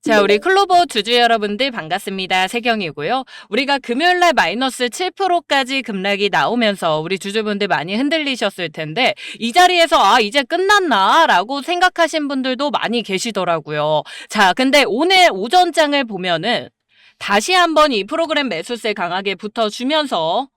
자, 우리 클로버 주주 여러분들 반갑습니다. 세경이고요. 우리가 금요일날 마이너스 7%까지 급락이 나오면서 우리 주주분들 많이 흔들리셨을 텐데 이 자리에서 이제 끝났나? 라고 생각하신 분들도 많이 계시더라고요. 자, 근데 오늘 오전장을 보면은 다시 한번 이 프로그램 매수세 강하게 붙어주면서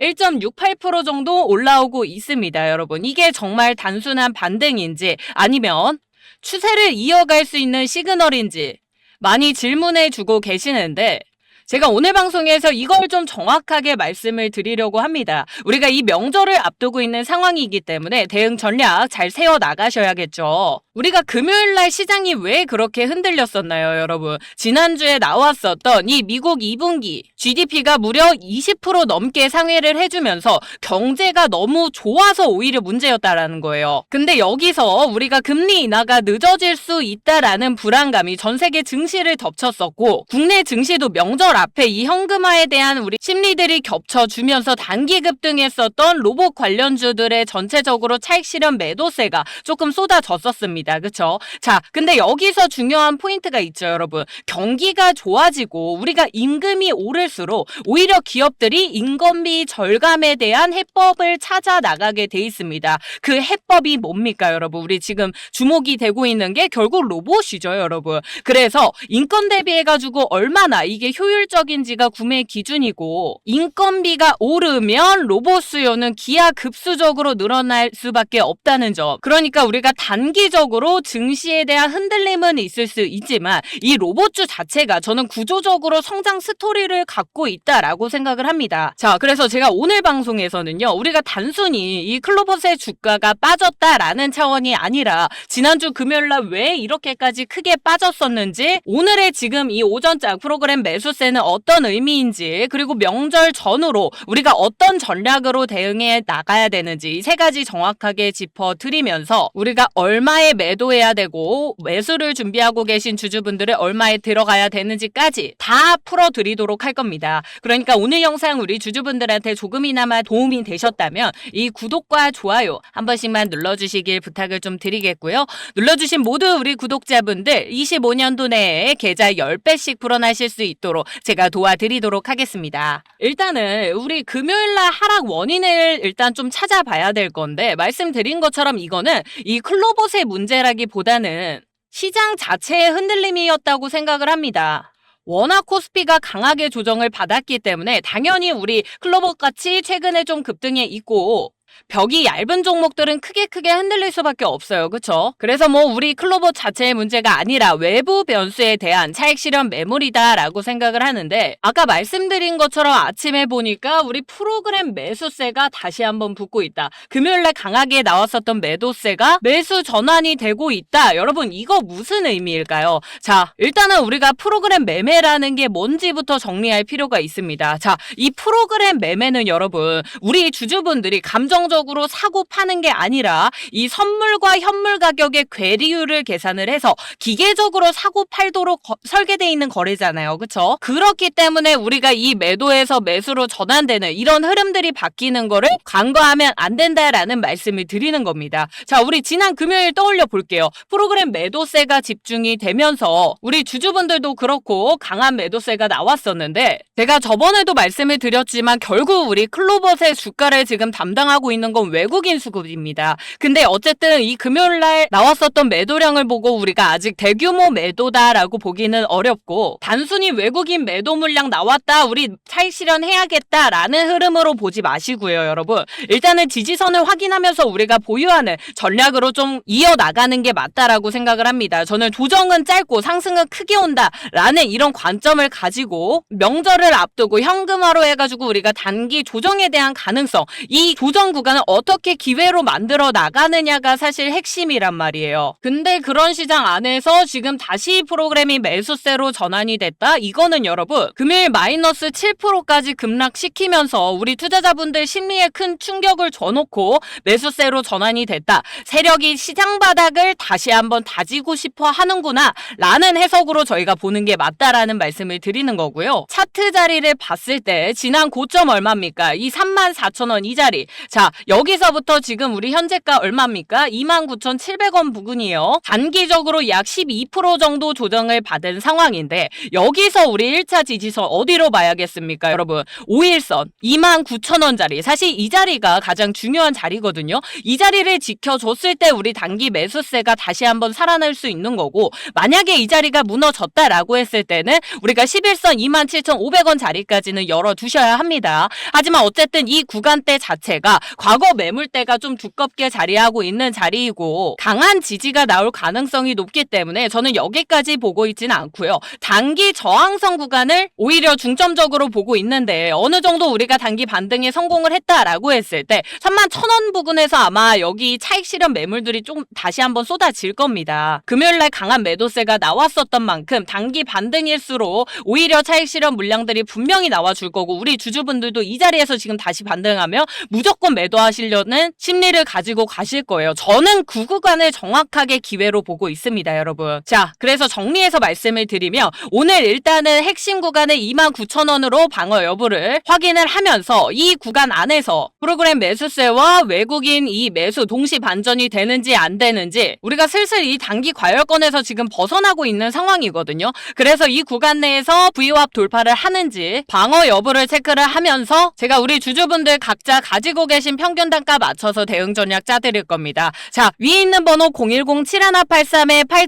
1.68% 정도 올라오고 있습니다, 여러분. 이게 정말 단순한 반등인지 아니면 추세를 이어갈 수 있는 시그널인지 많이 질문해 주고 계시는데 제가 오늘 방송에서 이걸 좀 정확하게 말씀을 드리려고 합니다. 우리가 이 명절을 앞두고 있는 상황이기 때문에 대응 전략 잘 세워 나가셔야겠죠. 우리가 금요일날 시장이 왜 그렇게 흔들렸었나요, 여러분? 지난주에 나왔었던 이 미국 2분기 GDP가 무려 20% 넘게 상회를 해주면서 경제가 너무 좋아서 오히려 문제였다라는 거예요. 근데 여기서 우리가 금리 인하가 늦어질 수 있다라는 불안감이 전 세계 증시를 덮쳤었고 국내 증시도 명절 앞에 이 현금화에 대한 우리 심리들이 겹쳐주면서 단기 급등했었던 로봇 관련주들의 전체적으로 차익 실현 매도세가 조금 쏟아졌었습니다. 그쵸? 자, 근데 여기서 중요한 포인트가 있죠, 여러분. 경기가 좋아지고 우리가 임금이 오를수록 오히려 기업들이 인건비 절감에 대한 해법을 찾아 나가게 돼 있습니다. 그 해법이 뭡니까, 여러분? 우리 지금 주목이 되고 있는 게 결국 로봇이죠, 여러분. 그래서 인건 대비해가지고 얼마나 이게 효율적인지가 구매 기준이고 인건비가 오르면 로봇 수요는 기하급수적으로 늘어날 수밖에 없다는 점. 그러니까 우리가 단기적으로 증시에 대한 흔들림은 있을 수 있지만 이 로봇주 자체가 저는 구조적으로 성장 스토리를 갖고 있다라고 생각을 합니다. 자, 그래서 제가 오늘 방송에서는요, 우리가 단순히 이 클로버스의 주가가 빠졌다라는 차원이 아니라 지난주 금요일날 왜 이렇게까지 크게 빠졌었는지, 오늘의 지금 이 오전장 프로그램 매수세는 어떤 의미인지, 그리고 명절 전후로 우리가 어떤 전략으로 대응해 나가야 되는지 이 세 가지 정확하게 짚어드리면서 우리가 얼마에 매도해야 되고 매수를 준비하고 계신 주주분들은 얼마에 들어가야 되는지까지 다 풀어드리도록 할 겁니다. 그러니까 오늘 영상 우리 주주분들한테 조금이나마 도움이 되셨다면 이 구독과 좋아요 한 번씩만 눌러주시길 부탁을 좀 드리겠고요. 눌러주신 모두 우리 구독자분들 25년도 내에 계좌 10배씩 불어나실 수 있도록 제가 도와드리도록 하겠습니다. 일단은 우리 금요일날 하락 원인을 일단 좀 찾아봐야 될 건데, 말씀드린 것처럼 이거는 이 클로버스의 문제라기보다는 시장 자체의 흔들림이었다고 생각을 합니다. 워낙 코스피가 강하게 조정을 받았기 때문에 당연히 우리 클로버같이 최근에 좀 급등해 있고 벽이 얇은 종목들은 크게 흔들릴 수밖에 없어요. 그쵸? 그래서 뭐 우리 클로버 자체의 문제가 아니라 외부 변수에 대한 차익 실현 매물이다라고 생각을 하는데, 아까 말씀드린 것처럼 아침에 보니까 우리 프로그램 매수세가 다시 한번 붙고 있다. 금요일날 강하게 나왔었던 매도세가 매수 전환이 되고 있다. 여러분, 이거 무슨 의미일까요? 자, 일단은 우리가 프로그램 매매라는 게 뭔지부터 정리할 필요가 있습니다. 자, 이 프로그램 매매는 여러분, 우리 주주분들이 적으로 사고 파는 게 아니라 이 선물과 현물 가격의 괴리율을 계산을 해서 기계적으로 사고 팔도록 설계되어 있는 거래잖아요. 그쵸? 그렇기 때문에 우리가 이 매도에서 매수로 전환되는 이런 흐름들이 바뀌는 거를 간과하면 안 된다라는 말씀을 드리는 겁니다. 자, 우리 지난 금요일 떠올려 볼게요. 프로그램 매도세가 집중이 되면서 우리 주주분들도 그렇고 강한 매도세가 나왔었는데, 제가 저번에도 말씀을 드렸지만 결국 우리 클로버스의 주가를 지금 담당하고 있는 건 외국인 수급입니다. 근데 어쨌든 이 금요일날 나왔었던 매도량을 보고 우리가 아직 대규모 매도다라고 보기는 어렵고, 단순히 외국인 매도 물량 나왔다, 우리 차익 실현해야겠다라는 흐름으로 보지 마시고요, 여러분. 일단은 지지선을 확인하면서 우리가 보유하는 전략으로 좀 이어나가는 게 맞다라고 생각을 합니다. 저는 조정은 짧고 상승은 크게 온다라는 이런 관점을 가지고 명절을 앞두고 현금화로 해가지고 우리가 단기 조정에 대한 가능성, 이 조정 구간을 어떻게 기회로 만들어 나가느냐가 사실 핵심이란 말이에요. 근데 그런 시장 안에서 지금 다시 프로그램이 매수세로 전환이 됐다? 이거는 여러분, 금요일 마이너스 7%까지 급락시키면서 우리 투자자분들 심리에 큰 충격을 줘놓고 매수세로 전환이 됐다. 세력이 시장 바닥을 다시 한번 다지고 싶어 하는구나 라는 해석으로 저희가 보는 게 맞다라는 말씀을 드리는 거고요. 차트 자리를 봤을 때 지난 고점 얼마입니까? 이 34,000원 이 자리. 자, 여기서부터 지금 우리 현재가 얼마입니까? 29,700원 부근이에요. 단기적으로 약 12% 정도 조정을 받은 상황인데 여기서 우리 1차 지지선 어디로 봐야겠습니까, 여러분? 5일선 29,000원짜리. 사실 이 자리가 가장 중요한 자리거든요. 이 자리를 지켜줬을 때 우리 단기 매수세가 다시 한번 살아날 수 있는 거고, 만약에 이 자리가 무너졌다라고 했을 때는 우리가 11선 27,500원 자리까지는 열어두셔야 합니다. 하지만 어쨌든 이 구간대 자체가 과거 매물대가 좀 두껍게 자리하고 있는 자리이고 강한 지지가 나올 가능성이 높기 때문에 저는 여기까지 보고 있지는 않고요. 단기 저항선 구간을 오히려 중점적으로 보고 있는데 어느 정도 우리가 단기 반등에 성공을 했다라고 했을 때 31,000원 부근에서 아마 여기 차익 실현 매물들이 좀 다시 한번 쏟아질 겁니다. 금요일날 강한 매도세가 나왔었던 만큼 단기 반등일수록 오히려 차익 실현 물량들이 분명히 나와줄 거고 우리 주주분들도 이 자리에서 지금 다시 반등하면 무조건 매도하시려는 심리를 가지고 가실 거예요. 저는 그 구간을 정확하게 기회로 보고 있습니다, 여러분. 자, 그래서 정리해서 말씀을 드리면 오늘 일단은 핵심 구간의 29,000원으로 방어 여부를 확인을 하면서 이 구간 안에서 프로그램 매수세와 외국인 이 매수 동시 반전이 되는지 안 되는지 우리가 슬슬 이 단기 과열권에서 지금 벗어나고 있는 상황이거든요. 그래서 이 구간 내에서 Vwap 돌파를 하는지 방어 여부를 체크를 하면서 제가 우리 주주분들 각자 가지고 계신 평균 단가 맞춰서 대응 전략 짜드릴 겁니다. 자, 위에 있는 번호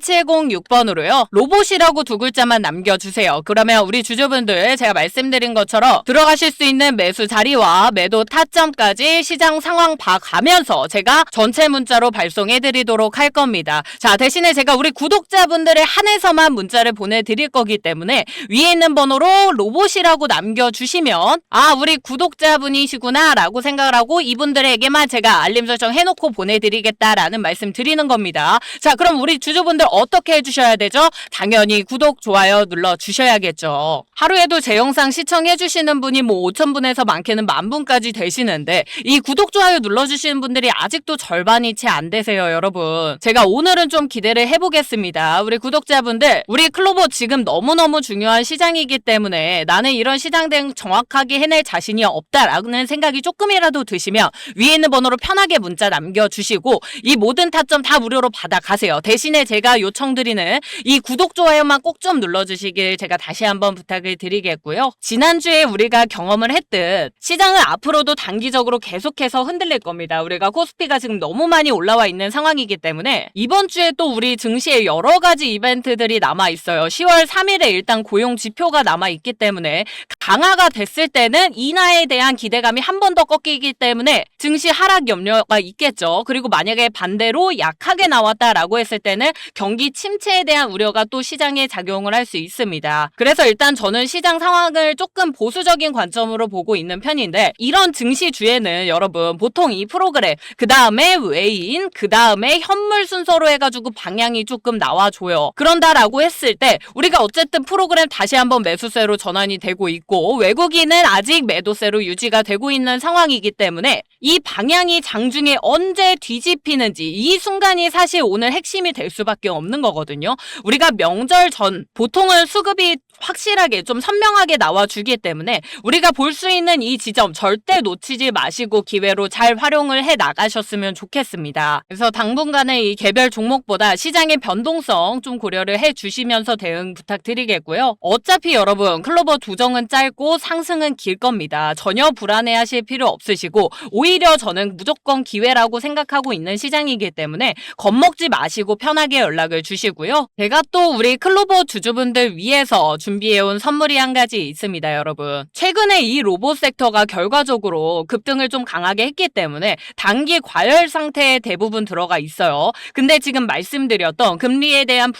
010-7183-8706번으로요. 로봇이라고 두 글자만 남겨주세요. 그러면 우리 주주분들 제가 말씀드린 것처럼 들어가실 수 있는 매수 자리와 매도 타점까지 시장 상황 봐가면서 제가 전체 문자로 발송해드리도록 할 겁니다. 자, 대신에 제가 우리 구독자분들의 한해서만 문자를 보내드릴 거기 때문에 위에 있는 번호로 로봇이라고 남겨주시면 아, 우리 구독자분이시구나 라고 생각을 하고 이분들에게만 제가 알림 설정 해놓고 보내드리겠다라는 말씀 드리는 겁니다. 자, 그럼 우리 주주분들 어떻게 해주셔야 되죠? 당연히 구독, 좋아요 눌러주셔야겠죠. 하루에도 제 영상 시청해주시는 분이 뭐 5,000분에서 많게는 10,000분까지 되시는데 이 구독, 좋아요 눌러주시는 분들이 아직도 절반이 채 안 되세요, 여러분. 제가 오늘은 좀 기대를 해보겠습니다. 우리 구독자분들, 우리 클로버 지금 너무너무 중요한 시장이기 때문에 나는 이런 시장 대응 정확하게 해낼 자신이 없다라는 생각이 조금이라도 드시면 위에 있는 번호로 편하게 문자 남겨주시고 이 모든 타점 다 무료로 받아가세요. 대신에 제가 요청드리는 이 구독, 좋아요만 꼭 좀 눌러주시길 제가 다시 한번 부탁을 드리겠고요. 지난주에 우리가 경험을 했듯 시장은 앞으로도 단기적으로 계속해서 흔들릴 겁니다. 우리가 코스피가 지금 너무 많이 올라와 있는 상황이기 때문에 이번 주에 또 우리 증시에 여러 가지 이벤트들이 남아있어요. 10월 3일에 일단 고용 지표가 남아있기 때문에 강화가 됐을 때는 인하에 대한 기대감이 한 번 더 꺾이기 때문에 증시 하락 염려가 있겠죠. 그리고 만약에 반대로 약하게 나왔다라고 했을 때는 경기 침체에 대한 우려가 또 시장에 작용을 할 수 있습니다. 그래서 일단 저는 시장 상황을 조금 보수적인 관점으로 보고 있는 편인데 이런 증시주에는 여러분 보통 이 프로그램 그 다음에 외인 그 다음에 현물 순서로 해가지고 방향이 조금 나와줘요. 그런다라고 했을 때 우리가 어쨌든 프로그램 다시 한번 매수세로 전환이 되고 있고 외국인은 아직 매도세로 유지가 되고 있는 상황이기 때문에 이 방향이 장중에 언제 뒤집히는지 이 순간이 사실 오늘 핵심이 될 수밖에 없는 거거든요. 우리가 명절 전 보통은 수급이 확실하게 좀 선명하게 나와주기 때문에 우리가 볼 수 있는 이 지점 절대 놓치지 마시고 기회로 잘 활용을 해 나가셨으면 좋겠습니다. 그래서 당분간의 이 개별 종목보다 시장의 변동성 좀 고려를 해 주시면서 대응 부탁드리겠고요. 어차피 여러분 클로버 두정은 짧고 상승은 길 겁니다. 전혀 불안해하실 필요 없으시고 오히려 저는 무조건 기회라고 생각하고 있는 시장이기 때문에 겁먹지 마시고 편하게 연락을 주시고요. 제가 또 우리 클로버 주주분들 위해서 준비해온 선물이 한 가지 있습니다, 여러분. 최근에 이 로봇 섹터가 결과적으로 급등을 좀 강하게 했기 때문에 단기 과열 상태에 대부분 들어가 있어요. 근데 지금 말씀드렸던 금리에 대한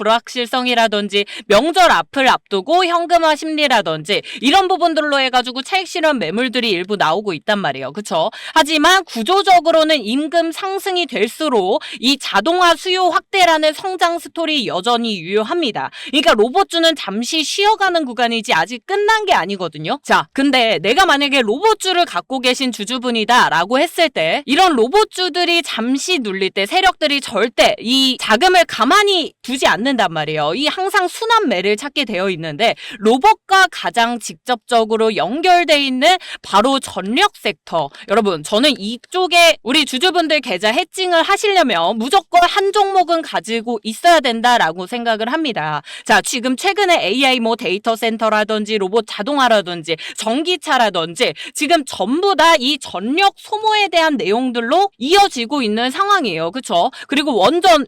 불확실성이라든지 명절 앞을 앞두고 현금화 심리라든지 이런 부분들로 해가지고 차익 실현 매물들이 일부 나오고 있단 말이에요. 그쵸? 하지만 구조적으로는 임금 상승이 될수록 이 자동화 수요 확대라는 성장 스토리 여전히 유효합니다. 그러니까 로봇주는 잠시 쉬어가는 구간이지 아직 끝난 게 아니거든요. 자, 근데 내가 만약에 로봇주를 갖고 계신 주주분이다 라고 했을 때 이런 로봇주들이 잠시 눌릴 때 세력들이 절대 이 자금을 가만히 두지 않는단 말이에요. 이 항상 순환매를 찾게 되어 있는데 로봇과 가장 직접적으로 연결돼 있는 바로 전력 섹터. 여러분, 저는 저는 이쪽에 우리 주주분들 계좌 해칭을 하시려면 무조건 한 종목은 가지고 있어야 된다라고 생각을 합니다. 자, 지금 최근에 AI 뭐 데이터 센터라든지 로봇 자동화라든지 전기차라든지 지금 전부 다 이 전력 소모에 대한 내용들로 이어지고 있는 상황이에요. 그쵸? 그리고 원전,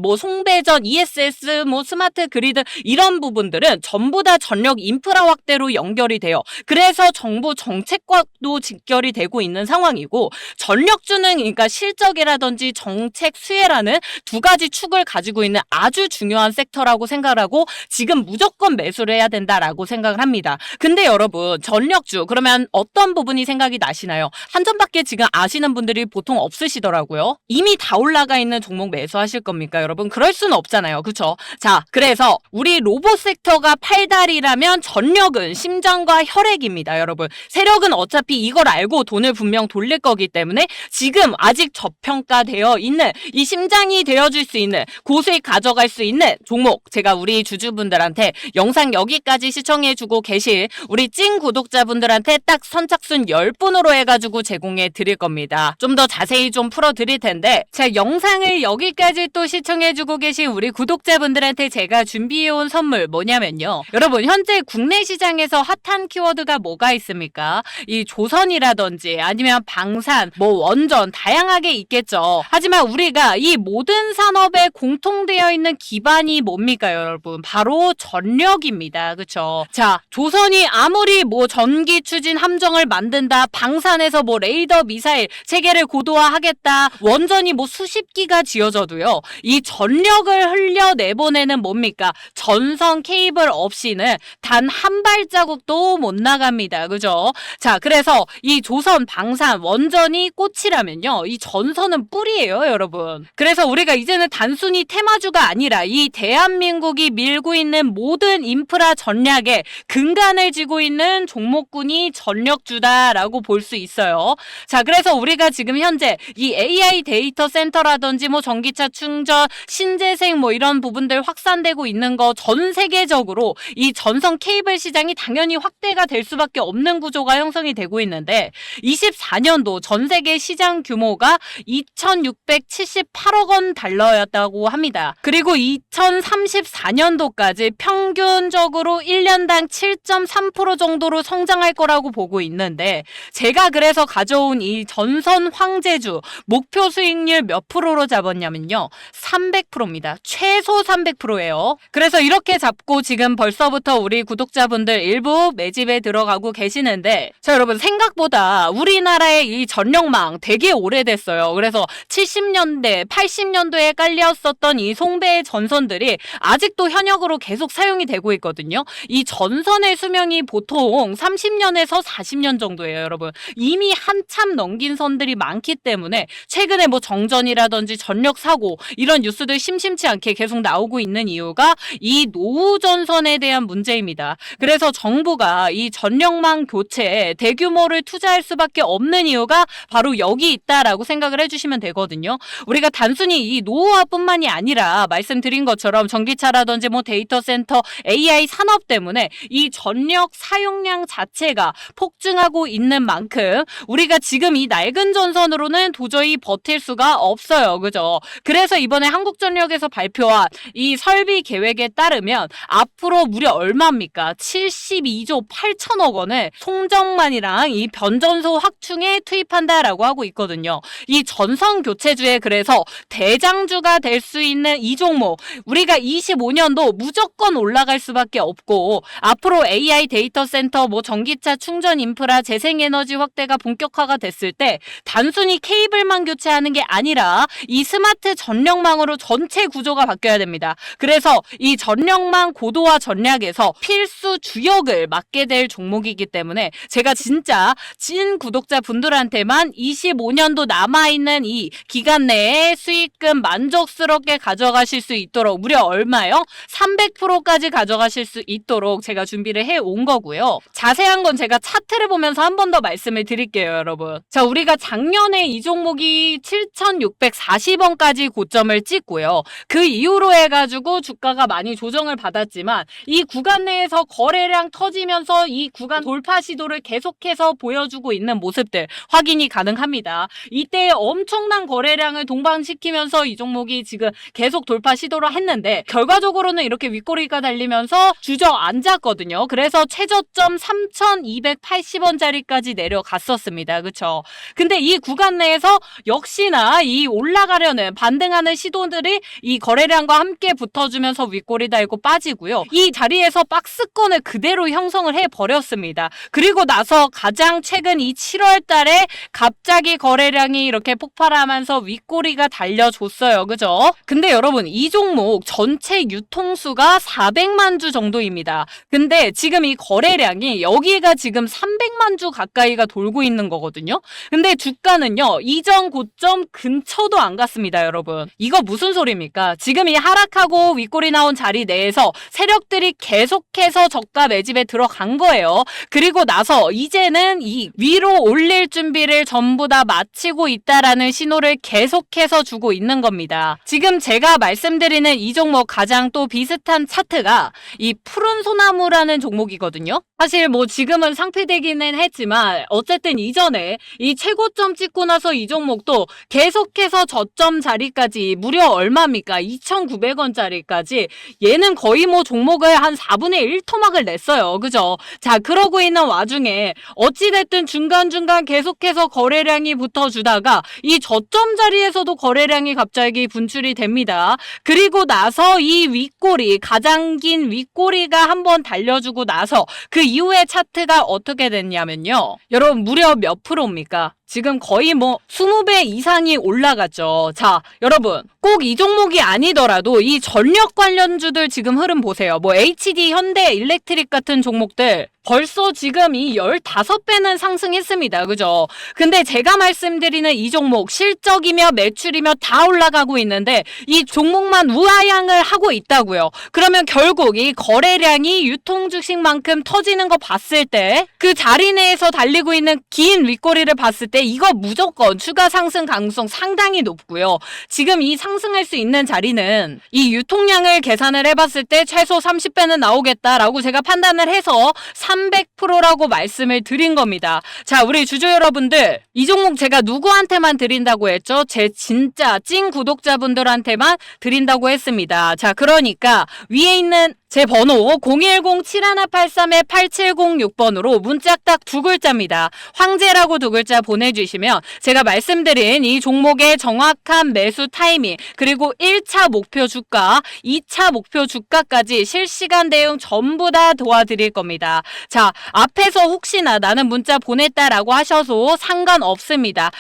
뭐 송배전, ESS, 뭐 스마트 그리드 이런 부분들은 전부 다 전력 인프라 확대로 연결이 돼요. 그래서 정부 정책과도 직결이 되고 있는 상황이고 전력주는 그러니까 실적이라든지 정책 수혜라는 두 가지 축을 가지고 있는 아주 중요한 섹터라고 생각을 하고 지금 무조건 매수를 해야 된다라고 생각을 합니다. 근데 여러분 전력주 그러면 어떤 부분이 생각이 나시나요? 한전밖에 지금 아시는 분들이 보통 없으시더라고요. 이미 다 올라가 있는 종목 매수하실 겁니까 여러분? 그럴 수는 없잖아요. 그쵸? 자, 그래서 우리 로봇 섹터가 팔다리라면 전력은 심장과 혈액입니다. 여러분 세력은 어차피 이걸 알고 돈을 분명 돌릴 거기 때문에 지금 아직 저평가되어 있는 이 심장이 되어줄 수 있는 고수익 가져갈 수 있는 종목 제가 우리 주주분들한테 영상 여기까지 시청해주고 계신 우리 찐 구독자분들한테 딱 선착순 10분으로 해가지고 제공해 드릴 겁니다. 좀 더 자세히 좀 풀어 드릴 텐데 자, 영상을 여기까지 또 시청해주고 계신 우리 구독자분들한테 제가 준비해온 선물 뭐냐면요. 여러분 현재 국내 시장에서 핫한 키워드가 뭐가 있습니까? 이 조선이라든지 아니면 방산, 뭐 원전 다양하게 있겠죠. 하지만 우리가 이 모든 산업에 공통되어 있는 기반이 뭡니까 여러분? 바로 전력입니다. 그쵸? 자, 조선이 아무리 뭐 전기 추진 함정을 만든다, 방산에서 뭐 레이더 미사일 체계를 고도화하겠다, 원전이 뭐 수십 기가 지어져도요. 이 전력을 흘려내보내는 뭡니까? 전선 케이블 없이는 단 한 발자국도 못 나갑니다. 그죠? 자, 그래서 이 조선, 방산, 원전이 꽃이라면요. 이 전선은 뿌리예요, 여러분. 그래서 우리가 이제는 단순히 테마주가 아니라 이 대한민국이 밀고 있는 모든 인프라 전략의 근간을 쥐고 있는 종목군이 전력주다라고 볼 수 있어요. 자, 그래서 우리가 지금 현재 이 AI 데이터 센터라든지 뭐 전기차 충전, 신재생 뭐 이런 부분들 확산되고 있는 거 전 세계적으로 이 전선 케이블 시장이 당연히 확대가 될 수밖에 없는 구조가 형성이 되고 있는데 24년도 전 세계 시장 규모가 2,678억 원 달러였다고 합니다. 그리고 2034년도까지 평균적으로 1년당 7.3% 정도로 성장할 거라고 보고 있는데 제가 그래서 가져온 이 전선 황제주 목표 수익률 몇 프로로 잡았냐면요. 300%입니다. 최소 300%예요. 그래서 이렇게 잡고 지금 벌써부터 우리 구독자분들 일부 매집에 들어가고 계시는데 자, 여러분 생각보다 우리나라의 이 전력망 되게 오래됐어요. 그래서 70년대, 80년도에 깔렸었던 이 송배의 전선들이 아직도 현역으로 계속 사용이 되고 있거든요. 이 전선의 수명이 보통 30년에서 40년 정도예요, 여러분. 이미 한참 넘긴 선들이 많기 때문에 최근에 뭐 정전이라든지 전력 사고 이런 뉴스들 심심치 않게 계속 나오고 있는 이유가 이 노후 전선에 대한 문제입니다. 그래서 정부가 이 전력망 교체에 대규모를 투자할 수밖에 없는 이유가 바로 여기 있다라고 생각을 해주시면 되거든요. 우리가 단순히 이 노후화뿐만이 아니라 말씀드린 것처럼 전기차라든지 뭐 데이터 센터, AI 산업 때문에 이 전력 사용량 자체가 폭증하고 있는 만큼 우리가 지금 이 낡은 전선으로는 도저히 버틸 수가 없어요. 그죠? 그래서 이번에 한국전력에서 발표한 이 설비 계획에 따르면 앞으로 무려 얼마입니까? 72조 8천억 원을 송정만이랑 이 변전소 확충에 투입한다라고 하고 있거든요. 이 전선 교체주에 그래서 대장주가 될 수 있는 이 종목 우리가 25년도 무조건 올라갈 수밖에 없고 앞으로 AI 데이터 센터 뭐 전기차 충전 인프라 재생에너지 확대가 본격화가 됐을 때 단순히 케이블만 교체하는 게 아니라 이 스마트 전력망으로 전체 구조가 바뀌어야 됩니다. 그래서 이 전력망 고도화 전략에서 필수 주역을 맡게 될 종목이기 때문에 제가 진짜 찐 구독자분들한테만 25년도 남아있는 이 기간 내에 수익금 만족스럽게 가져가실 수 있도록 무려 얼마요? 300%까지 가져가실 수 있도록 제가 준비를 해온 거고요. 자세한 건 제가 차트를 보면서 한 번 더 말씀을 드릴게요, 여러분. 자, 우리가 작년에 이 종목이 7,640원까지 고점을 찍고요. 그 이후로 해가지고 주가가 많이 조정을 받았지만 이 구간 내에서 거래량 터지면서 이 구간 돌파 시도를 계속해서 보여주고 있는 모습들 확인이 가능합니다. 이때 엄청난 거래량을 동반시키면서 이 종목이 지금 계속 돌파 시도를 했는데 결과적으로는 이렇게 윗꼬리가 달리면서 주저앉았거든요. 그래서 최저점 3,280원짜리까지 내려갔었습니다. 그쵸? 근데 이 구간 내에서 역시나 이 올라가려는 반등하는 시도들이 이 거래량과 함께 붙어주면서 윗꼬리 달고 빠지고요. 이 자리에서 박스권을 그대로 형성을 해버렸습니다. 그리고 나서 가장 최근 이 7월 달에 갑자기 거래량이 이렇게 폭발하면서 윗꼬리가 달려줬어요. 그죠? 근데 여러분 이 종목 전체 유통수가 400만 주 정도입니다. 근데 지금 이 거래량이 여기가 지금 300만 주 가까이가 돌고 있는 거거든요. 근데 주가는요 이전 고점 근처도 안 갔습니다. 여러분 이거 무슨 소리입니까? 지금 이 하락하고 윗꼬리 나온 자리 내에서 세력들이 계속해서 저가 매집에 들어간 거예요. 그리고 나서 이제는 이 위로 올릴 준비를 전부 다 마치고 있다라는 신호를 계속해서 주고 있는 겁니다. 지금 제가 말씀드리는 이 종목 가장 또 비슷한 차트가 이 푸른 소나무라는 종목이거든요. 사실 뭐 지금은 상폐되기는 했지만 어쨌든 이전에 이 최고점 찍고 나서 이 종목도 계속해서 저점 자리까지 무려 얼마입니까? 2,900원짜리까지 얘는 거의 뭐 종목을 한 4분의 1 토막을 냈어요. 그죠? 자, 그러고 있는 와중에 어찌됐든 중간중간 계속해서 거래량이 붙어주다가 이 저점 자리에서도 거래량이 갑자기 분출이 됩니다. 그리고 나서 이 윗꼬리, 가장 긴 윗꼬리가 한번 달려주고 나서 그 이후에 차트가 어떻게 됐냐면요. 여러분 무려 몇 프로입니까? 지금 거의 뭐 20배 이상이 올라갔죠. 자, 여러분 꼭 이 종목이 아니더라도 이 전력 관련주들 지금 흐름 보세요. 뭐 HD, 현대, 일렉트릭 같은 종목들 벌써 지금 이 15배는 상승했습니다. 그죠? 근데 제가 말씀드리는 이 종목 실적이며 매출이며 다 올라가고 있는데 이 종목만 우하향을 하고 있다고요. 그러면 결국 이 거래량이 유통 주식만큼 터지는 거 봤을 때 그 자리 내에서 달리고 있는 긴 윗꼬리를 봤을 때 이거 무조건 추가 상승 가능성 상당히 높고요. 지금 이 상승할 수 있는 자리는 이 유통량을 계산을 해봤을 때 최소 30배는 나오겠다라고 제가 판단을 해서 300%라고 말씀을 드린 겁니다. 자, 우리 주주 여러분들 이 종목 제가 누구한테만 드린다고 했죠? 제 진짜 찐 구독자분들한테만 드린다고 했습니다. 자, 그러니까 위에 있는 제 번호 010-7183-8706번으로 문자 딱 두 글자입니다. 황제라고 두 글자 보내주시면 제가 말씀드린 이 종목의 정확한 매수 타이밍 그리고 1차 목표 주가, 2차 목표 주가까지 실시간 대응 전부 다 도와드릴 겁니다. 자, 앞에서 혹시나 나는 문자 보냈다라고 하셔도 상관없습니다.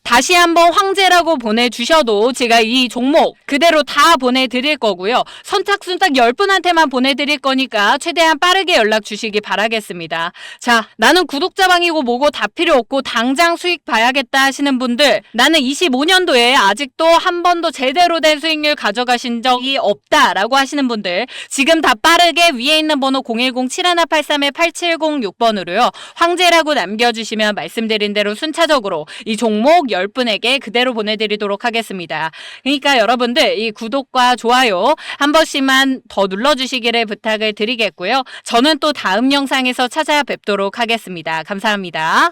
다시 한번 황제라고 보내주셔도 제가 이 종목 그대로 다 보내드릴 거고요. 선착순 딱 10분한테만 보내드릴 거니까 최대한 빠르게 연락 주시기 바라겠습니다. 자, 나는 구독자방이고 뭐고 다 필요 없고 당장 수익 봐야겠다 하시는 분들, 나는 25년도에 아직도 한 번도 제대로 된 수익률 가져가신 적이 없다라고 하시는 분들 지금 다 빠르게 위에 있는 번호 010-7183-8706번으로요. 황제라고 남겨주시면 말씀드린 대로 순차적으로 이 종목 10분에게 그대로 보내드리도록 하겠습니다. 그러니까 여러분들 이 구독과 좋아요 한 번씩만 더 눌러주시기를 부탁을 드리겠고요. 저는 또 다음 영상에서 찾아뵙도록 하겠습니다. 감사합니다.